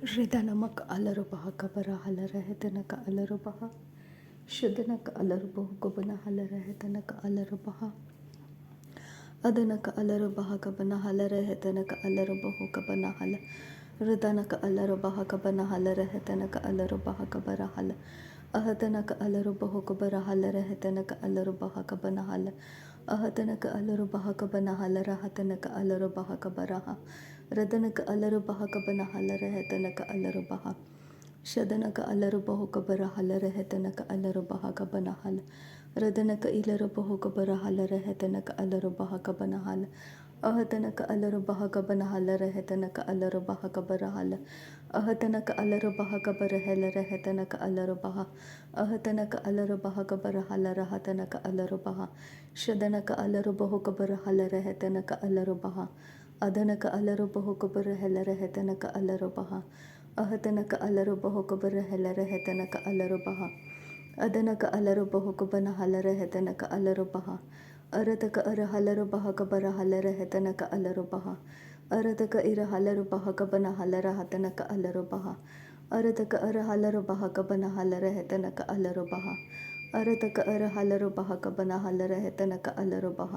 ರಿದನಮಕ ಅಲರುಬಹ ಕಬರ ಹಲರಹೆತನಕ ಅಲರುಬಹ ಶುದ್ಧನಕ ಅಲರುಬಹು ಕೊಬನ ಹಲರಹೆತನಕ ಅಲರುಬಹ ಅದನಕ ಅಲರುಬಹ ಕಬನ ಹಲರಹೆತನಕ ಅಲರುಬಹು ಕಬನ ಹಲ ರಿದನಕ ಅಲರುಬಹ ಕಬನ ಹಲರಹೆತನಕ ಅಲರುಬಹ ಕಬರ ಹಲ ಅಹತನಕ ಅಲರುಬಹು ಕಬರ ಹಲರಹೆತನಕ ಅಲರುಬಹ ಕಬನ ಹಲ ಅಹತನಕ ಅಲರುಬಹ ಕಬನ ಹಲರಹತನಕ ಅಲರುಬಹ ಕಬರಹ ರದನಕ ಅಲರುಬಹ ಕಬನ ಹಲರಹೆತನಕ ಅಲರುಬಹ ಶದನಕ ಅಲರುಬಹು ಕಬರ ಹಲರಹೆತನಕ ಅಲರುಬಹ ಕಬನ ಹಲ ರದನಕ ಇಲರುಬಹು ಕಬರ ಹಲರಹೆತನಕ ಅಲರುಬಹ ಕಬನ ಹಲ ಅಹತನಕ ಅಲರುಬಹ ಕಬನ ಹಲರಹೆತನಕ ಅಲರುಬಹ ಕಬರ ಹಲ ಅಹತನಕ ಅಲರುಬಹ ಕಬರ ಹೆಲರಹೆತನಕ ಅಲರುಬಹ ಅಹತನಕ ಅಲರುಬಹ ಕಬರ ಹಲರಹತನಕ ಅಲರುಬಹ ಶದನಕ ಅಲರುಬಹು ಕಬರ ಹಲರಹೆತನಕ ಅಲರುಬಹ ಅದನಕ ಅಲರುಬಹು ಕಬರ ಹೆಲರಹೆತನಕ ಅಲರುಬಹ ಅಹತನಕ ಅಲರುಬಹು ಕಬರ ಹೆಲರಹೆತನಕ ಅಲರುಬಹ ಅದನಕ ಅಲರುಬಹು ಕಬನ ಹಲರಹೆತನಕ ಅಲರುಬಹ ಅರತಕ ಅರ ಹಲರುಬಹ ಕಬರ ಹಲರಹೆತನಕ ಅಲರುಬಹ ಅರತಕ ಇರ ಹಲರುಬಹ ಕಬನ ಹಲರಹತನಕ ಅಲರುಬಹ ಅರತಕ ಅರ ಹಲರುಬಹ ಕಬನ ಹಲರಹೆತನಕ ಅಲರುಬಹ ಅರತಕ ಅರ ಹಲರುಬಹ ಕಬನ ಹಲರಹೆತನಕ ಅಲರುಬಹ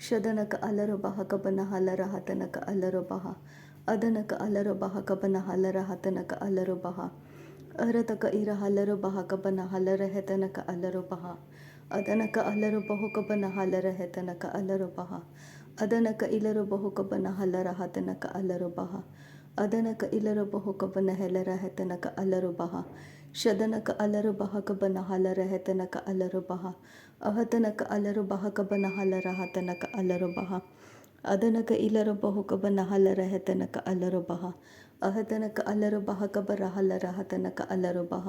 ಶದನಕ ಅಲರುಬಹ ಕಬನ ಹಲರಹತನಕ ಅಲರುಬಹ ಅದನಕ ಅಲರುಬಹ ಕಬನ ಹಲರಹತನಕ ಅಲರುಬಹ ಅರತಕ ಇರ ಹಲರುಬಹ ಕಬನ ಹಲರಹೆತನಕ ಅಲರುಬಹ ಅದನಕ ಅಲರುಬಹು ಕಬನ ಹಲರಹೆತನಕ ಅಲರುಬಹ ಅದನಕ ಇಲರುಬಹು ಕಬನ ಹಲರಹತನಕ ಅಲರುಬಹ ಅದನಕ ಇಲರುಬಹು ಕಬನ ಹೆಲರಹೆತನಕ ಅಲರುಬಹ ಶದನಕ ಅಲರುಬಹ ಕಬನ ಹಲರಹೆತನಕ ಅಲರುಬಹ ಅಹತನಕ ಅಲರುಬಹ ಕಬನ ಹಲರಹತನಕ ಅಲರುಬಹ ಅದನಕ ಇಲರುಬಹು ಕಬನ ಹಲರಹೆತನಕ ಅಲರುಬಹ ಅಹತನಕ ಅಲರುಬಹ ಕಬರ ಹಲರಹತನಕ ಅಲರುಬಹ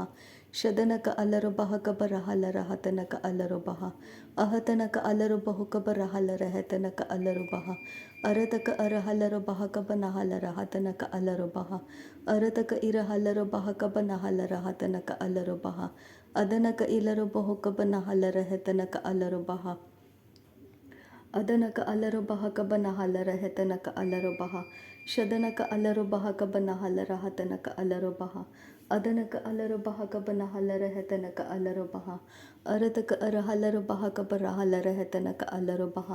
ಶದನಕ ಅಲರುಬಹ ಕಬರ ಹಲರಹತನಕ ಅಲರುಬಹ ಅಹತನಕ ಅಲರುಬಹು ಕಬರ ಹಲರಹೆತನಕ ಅಲರುಬಹ ಅರತಕ ಅರ ಹಲರುಬಹ ಕಬನ ಹಲರಹತನಕ ಅಲರುಬಹ ಅರತಕ ಇರ ಹಲರುಬಹ ಕಬನ ಹಲರಹತನಕ ಅಲರುಬಹ ಅದನಕ ಇಲರುಬಹು ಕಬನ ಹಲರಹೆತನಕ ಅಲರುಬಹ ಅದನಕ ಅಲರುಬಹ ಕಬನ ಹಲರಹೆತನಕ ಅಲರುಬಹ ಶದನಕ ಅಲರುಬಹ ಕಬನ ಹಲರಹತನಕ ಅಲರುಬಹ ಅದನಕ ಅಲರುಬಹ ಕಬನ ಹಲರಹೆತನಕ ಅಲರುಬಹ ಅರತಕ ಅರ ಹಲರುಬಹ ಕಬರ ಹಲರಹೆತನಕ ಅಲರುಬಹ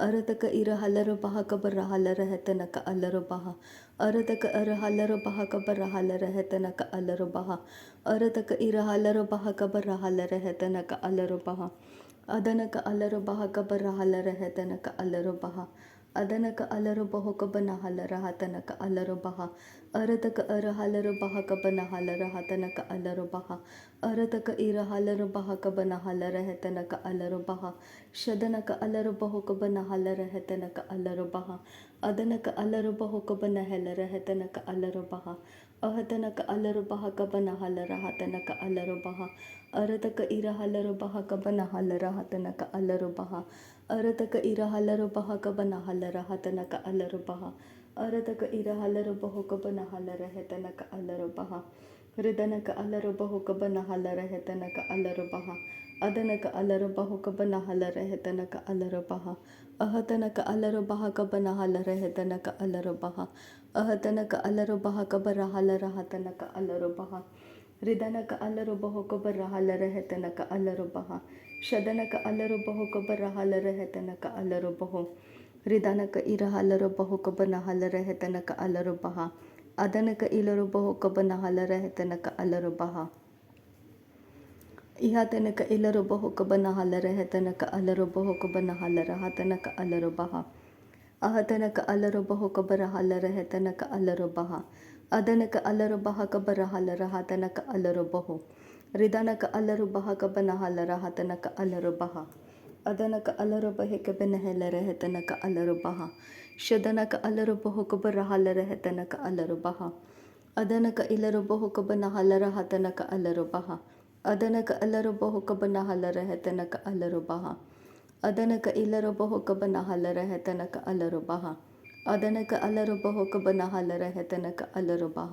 ಅರತಕ ಇರ ಹಲರುಬಹ ಕಬರ ಹಲರಹೆತನಕ ಅಲರುಬಹ ಅರತಕ ಅರ ಹಲರುಬಹ ಕಬರ ಹಲರಹೆತನಕ ಅಲರುಬಹ ಅರತಕ ಇರ ಹಲರುಬಹ ಕಬರ ಹಲರಹೆತನಕ ಅಲರುಬಹ ಅದನಕ ಅಲರುಬಹ ಕಬರ ಹಲರಹೆತನಕ ಅಲರುಬಹ ಅದನಕ ಅಲರುಬಹು ಕಬನ ಹಲರಹತನಕ ಅಲರುಬಹ ಅರತಕ ಅರ ಹಲರುಬಹ ಕಬನ ಹಲರಹತನಕ ಅಲರುಬಹ ಅರತಕ ಇರ ಹಲರುಬಹ ಕಬನ ಹಲರಹೆತನಕ ಅಲರುಬಹ ಶದನಕ ಅಲರುಬಹು ಕಬನ ಹಲರಹೆತನಕ ಅಲರುಬಹ ಅದನಕ ಅಲರುಬಹು ಕಬನ ಹೆಲರಹೆತನಕ ಅಲರುಬಹ ಅಹತನಕ ಅಲರುಬಹ ಕಬನ ಹಲರಹತನಕ ಅಲರುಬಹ ಅರತಕ ಇರ ಹಲರುಬಹ ಕಬನ ಹಲರಹತನಕ ಅಲರುಬಹ ಅರತಕ ಇರ ಹಲರುಬಹ ಕಬನ ಹಲರಹತನಕ ಅಲರುಬಹ ಅರತಕ ಇರ ಹಲರುಬಹು ಕಬನ ಹಲರಹೆತನಕ ಅಲರುಬಹ ರಿದನಕ ಅಲರುಬಹು ಕಬನ ಹಲರಹೆತನಕ ಅಲರುಬಹ ಅದನಕ ಅಲರುಬಹು ಕಬನ ಹಲರಹೆತನಕ ಅಲರುಬಹ ಅಹತನಕ ಅಲರುಬಹ ಕಬನ ಹಲರಹೆತನಕ ಅಲರುಬಹ ಅಹತನಕ ಅಲರುಬಹ ಕಬರ ಹಲರಹತನಕ ಅಲರುಬಹ ರಿದನಕ ಅಲರುಬಹು ಕಬರ ಹಲರಹೆತನಕ ಅಲರುಬಹ ಶದನಕ ಅಲರುಬಹು ಕಬರ ಹಲರಹೆತನಕ ಅಲರುಬಹು ರಿದನಕ ಇರ ಹಲರುಬಹು ಕಬನ ಹಲರಹೆತನಕ ಅಲರುಬಹ ಅದನಕ ಇಲರುಬಹು ಕಬನ ಹಲರಹೆತನಕ ಅಲರುಬಹ ಇಹತನಕ ಇಲರುಬಹು ಕಬನ ಹಲರಹೆತನಕ ಅಲರುಬಹು ಕಬನ ಹಲರಹತನಕ ಅಲರುಬಹ ಅಹತನಕ ಅಲರುಬಹು ಕಬರ ಹಲರಹೆತನಕ ಅಲರುಬಹ ಅದನಕ ಅಲರುಬಹ ಕಬರ ಹಲರಹತನಕ ಅಲರುಬಹು ರಿದನಕ ಅಲರುಬಹ ಕಬನ ಹಲರಹತನಕ ಅಲರುಬಹ ಅದನಕ ಅಲರುಬಹ ಕಬನ ಹೆಲರಹೆತನಕ ಅಲರುಬಹ ಶದನಕ ಅಲರುಬಹು ಕಬರ ಹಲರಹೆತನಕ ಅಲರುಬಹ ಅದನಕ ಇಲರುಬಹು ಕಬನ ಹಲರಹತನಕ ಅಲರುಬಹ ಅದನಕ ಅಲರುಬಹು ಕಬನ ಹಲರಹೆತನಕ ಅಲರುಬಹ ಅದನಕ ಇಲರುಬಹು ಕಬನ ಹಲರಹೆತನಕ ಅಲರುಬಹ ಅದನಕ ಅಲರುಬಹು ಕಬನ ಹಲರಹೆತನಕ ಅಲರುಬಹ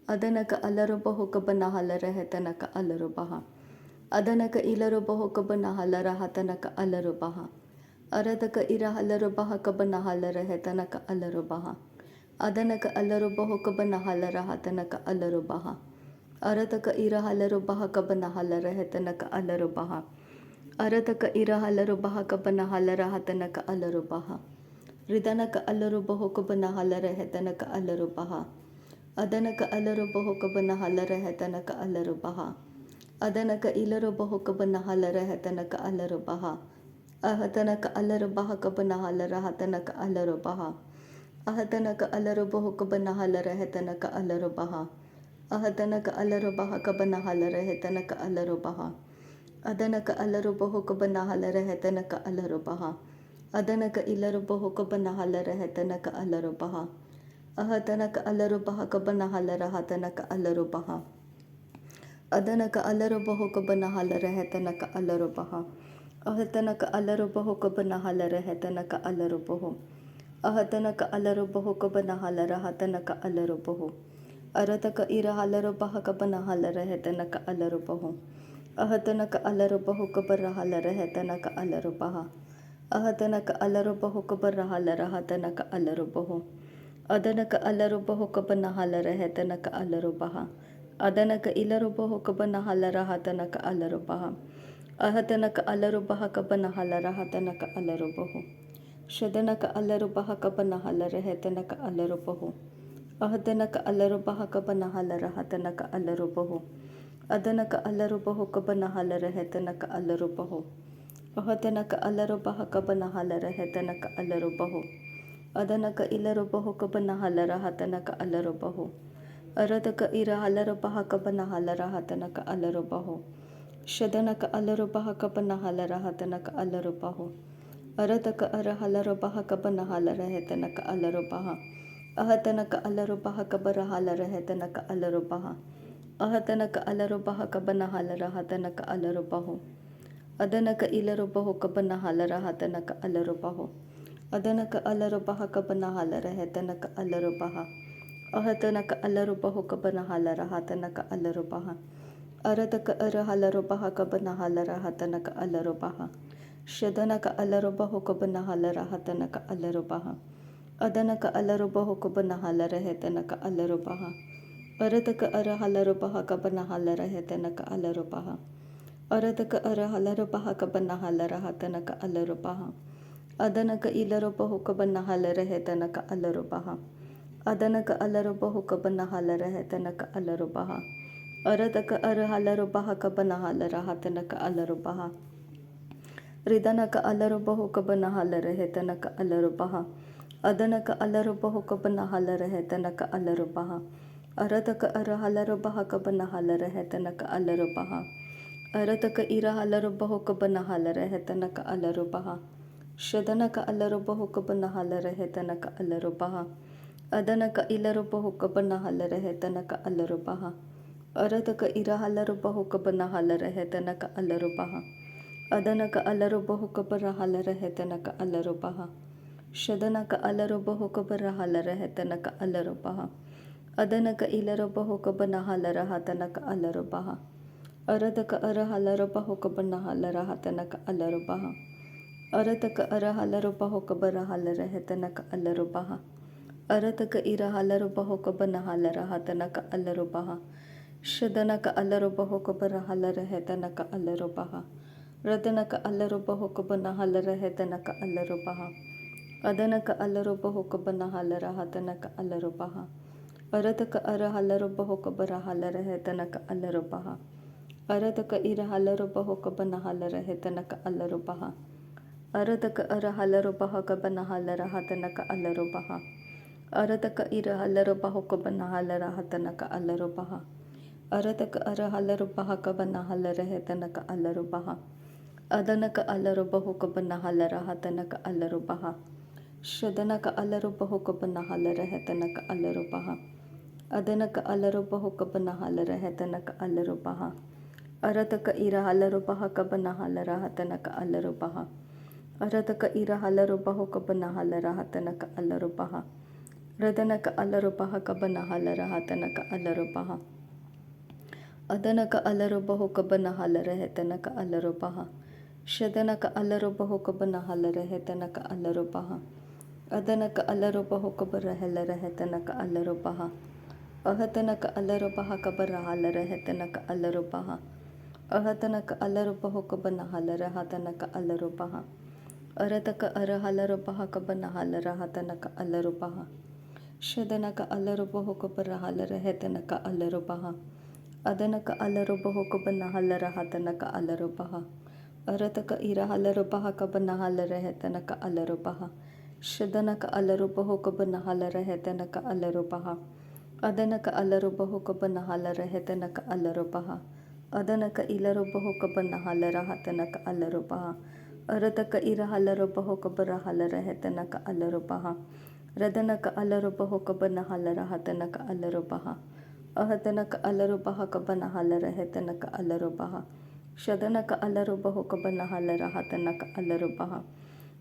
ಅದನಕ ಅಲರುಬಹು ಕಬನ ಹಲರಹೆತನಕ ಅಲರುಬಹ ಅದನಕ ಇಲರುಬಹು ಕಬನ ಹಲರಹತನಕ ಅಲರುಬಹ ಅರತಕ ಇರ ಹಲರುಬಹ ಕಬನ ಹಲರಹೆತನಕ ಅಲರುಬಹ ಅದನಕ ಅಲ್ಲರು ಬಹುಕ ಬನ ಹಲರ ಹತನಕ ಅಲ್ಲರು ಬಹ ಅರತಕ ಇರ ಹಲರು ಬಹಕ ಬನ ಹಲರ ಹೆತನಕ ಅಲ್ಲರು ಬಹ ಅರತಕ ಇರ ಹಲರು ಬಹಕ ಬನ ಹಲರ ಹತನಕ ಅಲ್ಲರು ಬಹ ರಿದನಕ ಅಲ್ಲರು ಬಹುಕ ಬನ ಹಲರ ಹೆತನಕ ಅಲ್ಲರು ಬಹ ಅದನಕ ಅಲ್ಲರು ಬಹುಕ ಬನ ಹಲರ ಹೆತನಕ ಅಲ್ಲರು ಬಹ ಅದನಕ ಇಲರು ಬಹುಕ ಬನ ಹಲರ ಹೆತನಕ ಅಲ್ಲರು ಬಹ ಅಹತನಕ ಅಲ್ಲರು ಬಹಕ ಬನ ಹಲರ ಹತನಕ ಅಲ್ಲರು ಬಹ ಅಹತನಕ ಅಲ್ಲರು ಬಹುಕ ಬನ ಹಲರ ಹೆತನಕ ಅಲ್ಲರು ಬಹ ಅಹತನಕ ಅಲ್ಲರು ಬಹಕ ಬನ ಹಲರ ಹೆತನಕ ಅಲ್ಲರು ಬಹ ಅದನಕ ಅಲ್ಲರು ಬಹುಕ ಬನ ಹಲರ ಹೆತನಕ ಅಲ್ಲರು ಬಹ ಅದನಕ ಇಲ್ಲರು ಬಹುಕ ಬನ ಹಲರ ಹೆತನಕ ಅಲ್ಲರು ಬಹ ಅಹತನಕ ಅಲ್ಲರು ಬಹಕ ಬನ ಹಲರ ಹತನಕ ಅಲ್ಲರು ಬಹ ಅದನಕ ಅಲ್ಲರು ಬಹುಕ ಬನ ಹಲರ ಹೆತನಕ ಅಲ್ಲರು ಬಹ ಅಹತನಕ ಅಲ್ಲರು ಬಹುಕ ಬನ ಹಲರ ಹೆತನಕ ಅಲ್ಲರು ಬಹು ಅಹತನಕ ಅಲ್ಲರು ಬಹುಕ ಬನ ಹಲರ ಹತನಕ ಅಲ್ಲರು ಬಹು ಅರತಕ ಇರ ಹಲರು ಬಹಕ ಬನ ಹಲರ ಹೆತನಕ ಅಲ್ಲರು ಬಹು ಅಹತನಕ ಅಲ್ಲರು ಬಹುಕ ಬರ ಹಲರ ಹೆತನಕ ಅಲ್ಲರು ಬಹ ಅಹತನಕ ಅಲ್ಲರು ಬಹುಕ ಬರ ಹಲರ ಹತನಕ ಅಲ್ಲರು ಬಹು ಅದನಕ ಅಲ್ಲರು ಬಹುಕ ಬನ ಹಲರ ಹೆತನಕ ಅಲ್ಲರು ಬಹ ಅದನಕ ಇಲ್ಲರು ಬಹುಕ ಬನ ಹಲರ ಹತನಕ ಅಲ್ಲರು ಬಹ ಅಹತನಕ ಅಲ್ಲರು ಬಹಕ ಬನ ಹಲರ ಹತನಕ ಅಲ್ಲರು ಬಹು ಶದನಕ ಅಲ್ಲರು ಬಹಕ ಬನ ಹಲರ ಹೆತನಕ ಅಲ್ಲರು ಬಹು ಅಹತನಕ ಅಲ್ಲರು ಬಹಕ ಬನ ಹಲರ ಹತನಕ ಅಲ್ಲರು ಬಹು ಅದನಕ ಅಲ್ಲರು ಬಹುಕ ಬನ ಹಲರ ಹೆತನಕ ಅಲ್ಲರು ಬಹು ಅಹತನಕ ಅಲ್ಲರು ಬಹಕ ಬನ ಹಲರ ಹೆತನಕ ಅಲ್ಲರು ಬಹು ಅದನಕ ಇಲ್ಲರು ಬಹುಕ ಬನ ಹಲರ ಹತನಕ ಅಲ್ಲರು ಬಹು ಅರತಕ ಇರ ಹಲರು ಬಹಕ ಬನ ಹಲರ ಹತನಕ ಅಲ್ಲರು ಬಹು ಶದನಕ ಅಲ್ಲರು ಬಹಕ ಬನ ಹಲರ ಹತನಕ ಅಲ್ಲರು ಬಹು ಅರತಕ ಅರ ಹಲರು ಬಹಕ ಬನ ಹಲರ ಹೆತನಕ ಅಲ್ಲರು ಬಹ ಅಹತನಕ ಅಲ್ಲರು ಬಹಕ ಬರ ಹಲರ ಹೆತನಕ ಅಲ್ಲರು ಬಹ ಅಹತನಕ ಅಲ್ಲರು ಬಹಕ ಬನ ಹಲರ ಹತನಕ ಅಲ್ಲರು ಬಹು ಅದನಕ ಇಲ್ಲರು ಬಹುಕ ಬನ ಹಲರ ಹತನಕ ಅಲ್ಲರು ಬಹು ಅದನಕ ಅಲ್ಲರು ಬಹಕ ಬನ ಹಲರ ಹೆತನಕ ಅಲ್ಲರು ಬಹ ಅಹತನಕ ಅಲ್ಲರು ಬಹುಕ ಬನ ಹಲರ ಹತನಕ ಅಲ್ಲರು ಬಹ ಅರತಕ ಅರ ಹಲರು ಬಹಕ ಬನ ಹಲರ ಹತನಕ ಅಲ್ಲರು ಬಹ ಶದನಕ ಅಲ್ಲರು ಬಹುಕ ಬನ ಹಲರ ಹತನಕ ಅಲ್ಲರು ಬಹ ಅದನಕ ಅಲ್ಲರು ಬಹುಕ ಬನ ಹಲರ ಹೆತನಕ ಅಲ್ಲರು ಬಹ ಅರತಕ ಅರ ಹಲರು ಬಹಕ ಬನ ಹಲರ ಹೆತನಕ ಅಲ್ಲರು ಬಹ ಅರತಕ ಅರ ಹಲರು ಬಹಕ ಬನ ಹಲರ ಹತನಕ ಅಲ್ಲರು ಬಹ ಅದನಕ ಇಲ್ಲರು ಬಹುಕ ಬನ ಹಲರ ಹೆತನಕ ಅಲ್ಲರು ಬಹ ಅದನಕ ಅಲ್ಲರು ಬಹುಕ ಬನ ಹಲರ ಹೆತನಕ ಅಲ್ಲರು ಬಹ ಅರತಕ ಅರ ಹಲರು ಬಹಕ ಬನ ಹಲರ ಹತನಕ ಅಲ್ಲರು ಬಹ ರಿದನಕ ಅಲ್ಲರು ಬಹುಕ ಬನ ಹಲರ ಹೆತನಕ ಅಲ್ಲರು ಬಹ ಅದನಕ ಅಲ್ಲರು ಬಹುಕ ಬನ ಹಲರ ಹೆತನಕ ಅಲ್ಲರು ಬಹ ಅರತಕ ಅರ ಹಲರು ಬಹಕ ಬನ ಹಲರ ಹೆತನಕ ಅಲ್ಲರು ಬಹ ಅರತಕ ಇರ ಹಲರು ಬಹುಕ ಬನ ಹಲರ ಹೆತನಕ ಅಲ್ಲರು ಬಹ ಶದನಕ ಅಲ್ಲರು ಬಹುಕ ಬನ ಹಲರ ಹೆತನಕ ಅಲ್ಲರು ಬಹ ಅದನಕ ಇಲ್ಲರು ಬಹುಕ ಬನ ಹಲರ ಹೆತನಕ ಅಲ್ಲರು ಬಹ ಅರತಕ ಇರ ಹಲರು ಬಹುಕ ಬನ ಹಲರ ಹೆತನಕ ಅಲ್ಲರು ಬಹ ಅದನಕ ಅಲ್ಲರು ಬಹುಕ ಬರ ಹಲರ ಹೆತನಕ ಅಲ್ಲರು ಬಹ ಶದನಕ ಅಲ್ಲರು ಬಹುಕ ಬರ ಹಲರ ಹೆತನಕ ಅಲ್ಲರು ಬಹ ಅದನಕ ಇಲ್ಲರು ಬಹುಕ ಬನ ಹಲರ ಹತನಕ ಅಲ್ಲರು ಬಹ ಅರತಕ ಅರ ಹಲರು ಬಹುಕ ಬನ ಹಲರ ಹತನಕ ಅಲ್ಲರು ಬಹ ಅರತಕ ಅರ ಹಲರು ಬಹುಕ ಬರ ಹಲರ ಹೆತನಕ ಅಲ್ಲರು ಬಹ ಅರತಕ ಇರ ಹಲರು ಬಹುಕ ಬನ ಹಲರ ಹತನಕ ಅಲ್ಲರು ಬಹ ಶದನಕ ಅಲ್ಲರು ಬಹುಕ ಬರ ಹಲರ ಹೆತನಕ ಅಲ್ಲರು ಬಹ ರದನಕ ಅಲ್ಲರು ಬಹುಕ ಬನ ಹಲರ ಹೆತನಕ ಅಲ್ಲರು ಬಹ ಅದನಕ ಅಲ್ಲರು ಬಹುಕ ಬನ ಹಲರ ಹತನಕ ಅಲ್ಲರು ಬಹ ಅರತಕ ಅರ ಹಲರು ಬಹುಕ ಬರ ಹಲರ ಹೆತನಕ ಅಲ್ಲರು ಬಹ ಅರತಕ ಇರ ಹಲರು ಬಹುಕ ಬನ ಹಲರ ಹೆತನಕ ಅಲ್ಲರು ಬಹ ಅರತಕ ಅರ ಹಲರು ಬಹಕ ಬನ ಹಲರ ಹತನಕ ಅಲ್ಲರು ಬಹ ಅರತಕ ಇರ ಹಲರು ಬಹುಕ ಬನ ಹಲರ ಹತನಕ ಅಲ್ಲರು ಬಹ ಅರತಕ ಅರ ಹಲರು ಬಹಕ ಬನ ಹಲರ ಹೆತನಕ ಅಲ್ಲರು ಬಹ ಅದನಕ ಅಲ್ಲರು ಬಹುಕ ಬನ ಹಲರ ಹತನಕ ಅಲ್ಲರು ಬಹ ಶದನಕ ಅಲ್ಲರು ಬಹುಕ ಬನ ಹಲರ ಹೆತನಕ ಅಲ್ಲರು ಬಹ ಅದನಕ ಅಲ್ಲರು ಬಹುಕ ಬನ ಹಲರ ಹೆತನಕ ಅಲ್ಲರು ಬಹ ಅರತಕ ಇರ ಹಲರು ಬಹಕ ಬನ ಹಲರ ಹತನಕ ಅಲ್ಲರು ಬಹ ಅರತಕ ಇರ ಹಲರು ಬಹುಕ ಬನ ಹಲರ ಹತನಕ ಅಲ್ಲರು ಬಹ ರದನಕ ಅಲ್ಲರು ಬಹಕ ಬನ ಹಲರ ಹತನಕ ಅಲ್ಲರು ಬಹ ಅದನಕ ಅಲ್ಲರು ಬಹುಕ ಬನ ಹಲರ ಹೆತನಕ ಅಲ್ಲರು ಬಹ ಶದನಕ ಅಲ್ಲರು ಬಹುಕ ಬನ ಹಲರ ಹೆತನಕ ಅಲ್ಲರು ಬಹ ಅದನಕ ಅಲರೊಬ್ಬ ಕಬ ರಹಲ ರಹತನಕ ಅಲರೊಬ್ಬ ಅಹತನಕ ಅಲರೊಬ್ಬ ಕಬ ರಹಾಲ ರಹತನಕ ಅಲರೊಬ್ಬ ಅಹತನಕ ಅಲರೊಬ್ಬ ಕಬ ನಹಲ ರಹತನಕ ಅಲರೊಬ್ಬ ಅರತಕ ಅರಹಲರೊಬ್ಬ ಕಬ ನಹಲ ರಹತನಕ ಅಲರೊಬ್ಬ ಶದನಕ ಅಲರೊಬ್ಬ ಕಬ ರಹಾಲ ರಹತನಕ ಅಲರೊಬ್ಬ ಅದನಕ ಅಲರೊಬ್ಬ ಕಬ ನಹಲ ರಹತನಕ ಅಲರೊಬ್ಬ ಅರತಕ ಇರಹಲರೊಬ್ಬ ಕಬ ನಹಲ ರಹತನಕ ಅಲರೊಬ್ಬ ಶದನಕ ಅಲರೊಬ್ಬ ಕಬ ನಹಲ ರಹತನಕ ಅಲರೊಬ್ಬ ಅದನಕ ಅಲರೊಬ್ಬ ಕಬ ನಹಲ ರಹತನಕ ಅಲರೊಬ್ಬ ಅದನಕ ಇಲರೊಬ್ಬ ಕಬ ನಹಲ ರಹತನಕ ಅಲರೊಬ್ಬ ಅರತಕ ಇರಹಲರೊಬ್ಬ ಕಬ ರಹಲ ರಹತನಕ ಅಲರೊಬ್ಬ ರದನಕ ಅಲರೊಬ್ಬ ಕಬ ನಹಲ ರಹತನಕ ಅಲರೊಬ್ಬ ಅಹತನಕ ಅಲರೊಬ್ಬ ಕಬ ನಹಲ ರಹತನಕ ಅಲರೊಬ್ಬ ಶದನಕ ಅಲರೊಬ್ಬ ಕಬ ನಹಲ ರಹತನಕ ಅಲರೊಬ್ಬ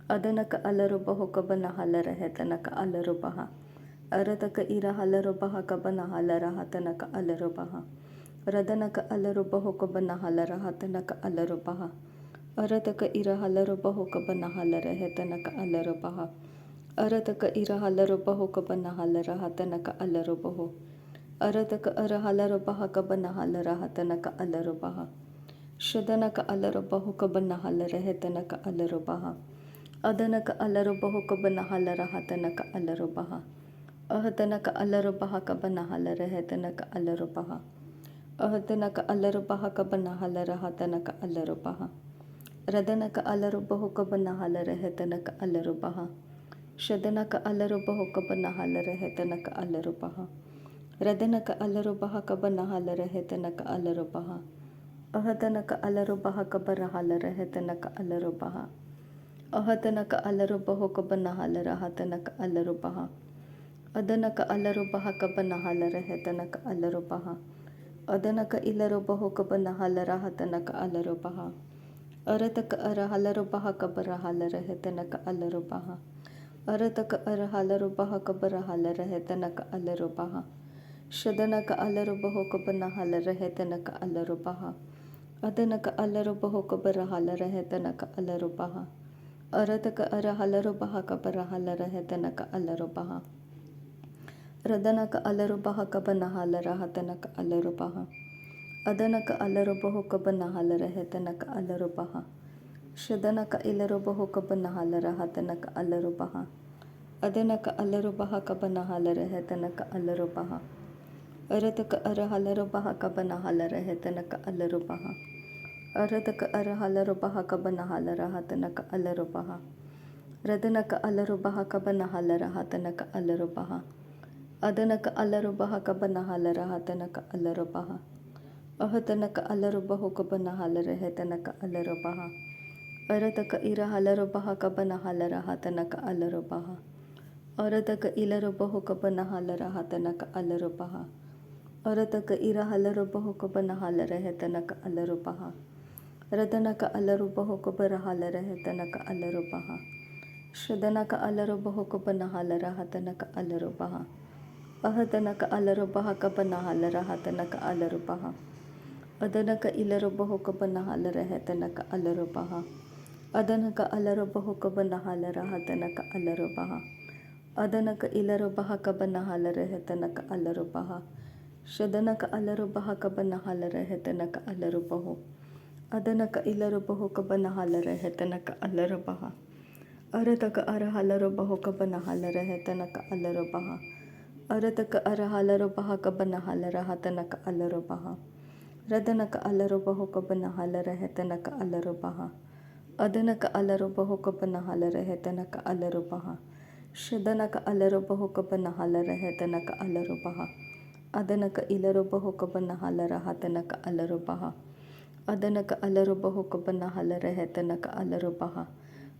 ಅದನಕ ಅಲರೊಬ್ಬ ಕಬ ನಹಲ ರಹತನಕ ಅಲರೊಬ್ಬ ಅರತಕ ಇರಹಲರೊಬ್ಬ ಕಬ ನಹಲ ರಹತನಕ ಅಲರೊಬ್ಬ ರದನಕ ಅಲರೊಬ್ಬ ಕಬ ನಹಲ ರಹತನಕ ಅಲರೊಬ್ಬ ಅರತಕ ಇರಹಲರೊಬ್ಬ ಕಬ ನಹಲ ರಹತನಕ ಅಲರೊಬ್ಬ ಅರತಕ ಇರಹಲರೊಬ್ಬ ಕಬ ನಹಲ ರಹತನಕ ಅಲರೊಬ್ಬ ಅರತಕ ಅರಹಲರೊಬ್ಬ ಕಬ ನಹಲ ರಹತನಕ ಅಲರೊಬ್ಬ ಶದನಕ ಅಲರೊಬ್ಬ ಕಬ ನಹಲ ರಹತನಕ ಅಲರೊಬ್ಬ ಅದನಕ ಅಲರೊಬ್ಬ ಕಬ ನಹಲ ರಹತನಕ ಅಲರೊಬ್ಬ ಅಹತನಕ ಅಲರೊಬ್ಬ ಕಬ ನಹಲ ರಹತನಕ ಅಲರೊಬ್ಬ ಅಹತನಕ ಅಲರೊಬ್ಬ ಕಬ ನಹಲ ರಹತನಕ ಅಲರೊಬ್ಬ ರದನಕ ಅಲರೊಬ್ಬ ಕಬ ನಹಲ ರಹತನಕ ಅಲರೊಬ್ಬ ಶದನಕ ಅಲರೊಬ್ಬ ಕಬ ನಹಲ ರಹತನಕ ಅಲರೊಬ್ಬ ರದನಕ ಅಲರೊಬ್ಬ ಕಬ ನಹಲ ರಹತನಕ ಅಲರೊಬ್ಬ ಅಹತನಕ ಅಲರೊಬ್ಬ ಕಬ ರಹಲ ರಹತನಕ ಅಲರೊಬ್ಬ ಅಹತನಕ ಅಲರೊಬ್ಬ ಕಬ ನಹಲ ರಹತನಕ ಅಲರೊಬ್ಬ ಅದನಕ ಅಲರೊಬ್ಬ ಕಬ ನಹಲ ರಹತನಕ ಅಲರೊಬ್ಬ ಅದನಕ ಇಲರೊಬ್ಬ ಕಬ ನಹಲ ರಹತನಕ ಅಲರೊಬ್ಬ ಅರತಕ ಅರಹಲರೊಬ್ಬ ಕಬ ರಹಲ ರಹತನಕ ಅಲರೊಬ್ಬ ಅರತಕ ಅರಹಲರೊಬ್ಬ ಕಬ ರಹಲ ರಹತನಕ ಅಲರೊಬ್ಬ ಶದನಕ ಅಲರೊಬ್ಬ ಕಬ ನಹಲ ರಹತನಕ ಅಲರೊಬ್ಬ ಅದನಕ ಅಲರೊಬ್ಬ ಕಬ ರಹಲ ರಹತನಕ ಅಲರೊಬ್ಬ ಅರತಕ ಅರಹಲರೊಬ್ಬ ಕಬ ರಹಲ ರಹತನಕ ಅಲರೊಬ್ಬ ರದನಕ ಅಲರೊಬ್ಬ ಕಬ ನಹಲ ರಹತನಕ ಅಲರೊಬ್ಬ ಅದನಕ ಅಲರೊಬ್ಬ ಕಬ ನಹಲ ರಹತನಕ ಅಲರೊಬ್ಬ ಶದನಕ ಇಲರೊಬ್ಬ ಕಬ ನಹಲ ರಹತನಕ ಅಲರೊಬ್ಬ ಅದನಕ ಅಲರೊಬ್ಬ ಕಬ ನಹಲ ರಹತನಕ ಅಲರೊಬ್ಬ ಅರತಕ ಅರಹಲರೊಬ್ಬ ಕಬ ನಹಲ ರಹತನಕ ಅಲರೊಬ್ಬ ಅರತಕ ಅರಹಲರೊಬ್ಬ ಕಬ ನಹಲ ರಹತನಕ ಅಲರೊಬ್ಬ ರದನಕ ಅಲರೊಬ್ಬ ಕಬ ನಹಲ ರಹತನಕ ಅಲರೊಬ್ಬ ಅದನಕ ಅಲರೊಬ್ಬ ಕಬ ನಹಲ ರಹತನಕ ಅಲರೊಬ್ಬ ಅಹತನಕ ಅಲರೊಬ್ಬ ಕಬ ನಹಲ ರಹತನಕ ಅಲರೊಬ್ಬ ಅರತಕ ಇರಹಲರೊಬ್ಬ ಕಬ ನಹಲ ರಹತನಕ ಅಲರೊಬ್ಬ ಅರತಕ ಇಲರೊಬ್ಬ ಕಬ ನಹಲ ರಹತನಕ ಅಲರೊಬ್ಬ ಅರತಕ ಇರಹಲರೊಬ್ಬ ಕಬ ನಹಲ ರಹತನಕ ಅಲರೊಬ್ಬ ರದನಕ ಅಲರೊಬ್ಬ ಕಬ ರಹಲ ರಹತನಕ ಅಲರೊಬ್ಬ ಶದನಕ ಅಲರೊಬ್ಬ ಕಬ ನಹಲ ರಹತನಕ ಅಲರೊಬ್ಬ ಅಹತನಕ ಅಲರೊಬ್ಬ ಕಬ ನಹಲ ರಹತನಕ ಅಲರೊಬ್ಬ ಅದನಕ ಇಲರೊಬ್ಬ ಕಬ ನಹಲ ರಹತನಕ ಅಲರೊಬ್ಬ ಅದನಕ ಅಲರೊಬ್ಬ ಕಬ ನಹಲ ರಹತನಕ ಅಲರೊಬ್ಬ ಅದನಕ ಇಲರೊಬ್ಬ ಕಬ ನಹಲ ರಹತನಕ ಅಲರೊಬ್ಬ ಶದನಕ ಅಲರೊಬ್ಬ ಕಬ ನಹಲ ರಹತನಕ ಅಲರೊಬ್ಬ ಅದನಕ ಇಲರೊಬ್ಬ ಕಬ ನಹಲ ರಹತನಕ ಅಲರೊಬ್ಬ ಅರತಕ ಅರಹಲರೊಬ್ಬ ಕಬ ನಹಲ ರಹತನಕ ಅಲರೊಬ್ಬ ಅರತಕ ಅರಹಲರೊಬ್ಬ ಕಬ ನಹಲ ರಹತನಕ ಅಲರೊಬ್ಬ ರದನಕ ಅಲರೊಬ್ಬ ಕಬ ನಹಲ ರಹತನಕ ಅಲರೊಬ್ಬ ಅದನಕ ಅಲರೊಬ್ಬ ಕಬ ನಹಲ ರಹತನಕ ಅಲರೊಬ್ಬ ಶದನಕ ಅಲರೊಬ್ಬ ಕಬ ನಹಲ ರಹತನಕ ಅಲರೊಬ್ಬ ಅದನಕ ಇಲರೊಬ್ಬ ಕಬ ನಹಲ ರಹತನಕ ಅಲರೊಬ್ಬ ಅದನಕ ಅಲರೊಬ್ಬ ಕಬ ನಹಲ ರಹತನಕ ಅಲರೊಬ್ಬ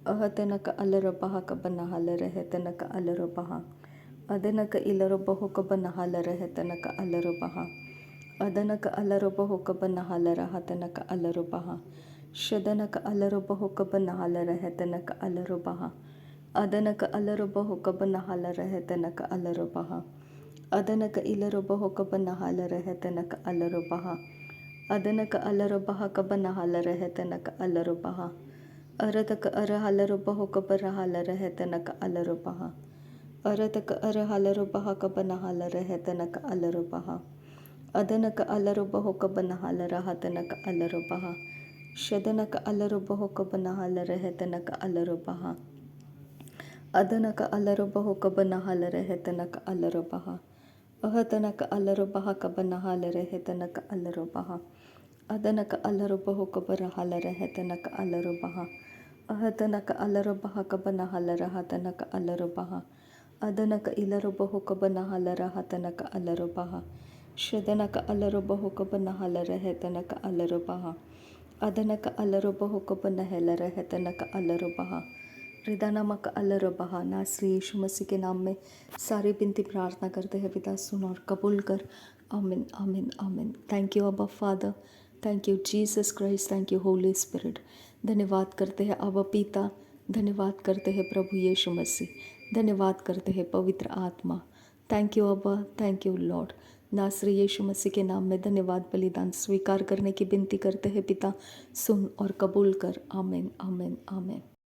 ಅಹತನಕ ಅಲರೊಬ್ಬ ಕಬ ನಹಲ ರಹತನಕ ಅಲರೊಬ್ಬ ಅದನಕ ಇಲರೊಬ್ಬ ಕಬ ನಹಲ ರಹತನಕ ಅಲರೊಬ್ಬ ಅದನಕ ಅಲರೊಬ್ಬ ಕಬ ನಹಲ ರಹತನಕ ಅಲರೊಬ್ಬ ಶದನಕ ಅಲರೊಬ್ಬ ಕಬ ನಹಲ ರಹತನಕ ಅಲರೊಬ್ಬ ಅದನಕ ಅಲರೊಬ್ಬ ಕಬ ನಹಲ ರಹತನಕ ಅಲರೊಬ್ಬ ಅದನಕ ಇಲರೊಬ್ಬ ಕಬ ನಹಲ ರಹತನಕ ಅಲರೊಬ್ಬ ಅದನಕ ಅಲರೊಬ್ಬ ಕಬ ನಹಲ ರಹತನಕ ಅಲರೊಬ್ಬ अरतक अरहलरुबहो कबरहालरहतनक अलरुबहा अरतक अरहलरुबहा कबनहालरहतनक अलरुबहा अदनक अलरुबहो कबनहालरहतनक अलरुबहा शदनक अलरुबहो कबनहालरहतनक अलरुबहा अदनक अलरुबहो कबनहालरहतनक अलरुबहा अहतनक अलरुबहा कबनहालरहतनक अलरुबहा अदनक अलरुबहो कबरहालरहतनक अलरुबहा अहतनक अलरुबहा कबनहालरहतनक अलरुबहा अदनक इलरुबहो कबनहालरहतनक अलरुबहा शदनक अलरुबहो कबनहालरहतनक अलरुबहा अदनक अलरुबहो कबनहालरहतनक अलरुबहा रिदानमक अलरुबहा। नासरी यीशु मसीह के नाम में सारी विनती प्रार्थना करते हैं पिता, सुन और कबूल कर। आमीन आमीन आमीन। थैंक यू अब्बा father, thank you Jesus Christ, thank you Holi spirit. धन्यवाद करते हैं अब्बा पिता, धन्यवाद करते हैं प्रभु यीशु मसीह, धन्यवाद करते हैं पवित्र आत्मा। थैंक यू अब्बा, थैंक यू लॉर्ड। नासरी यीशु मसीह के नाम में धन्यवाद बलिदान स्वीकार करने की विनती करते हैं पिता, सुन और कबूल कर। आमीन आमीन आमीन।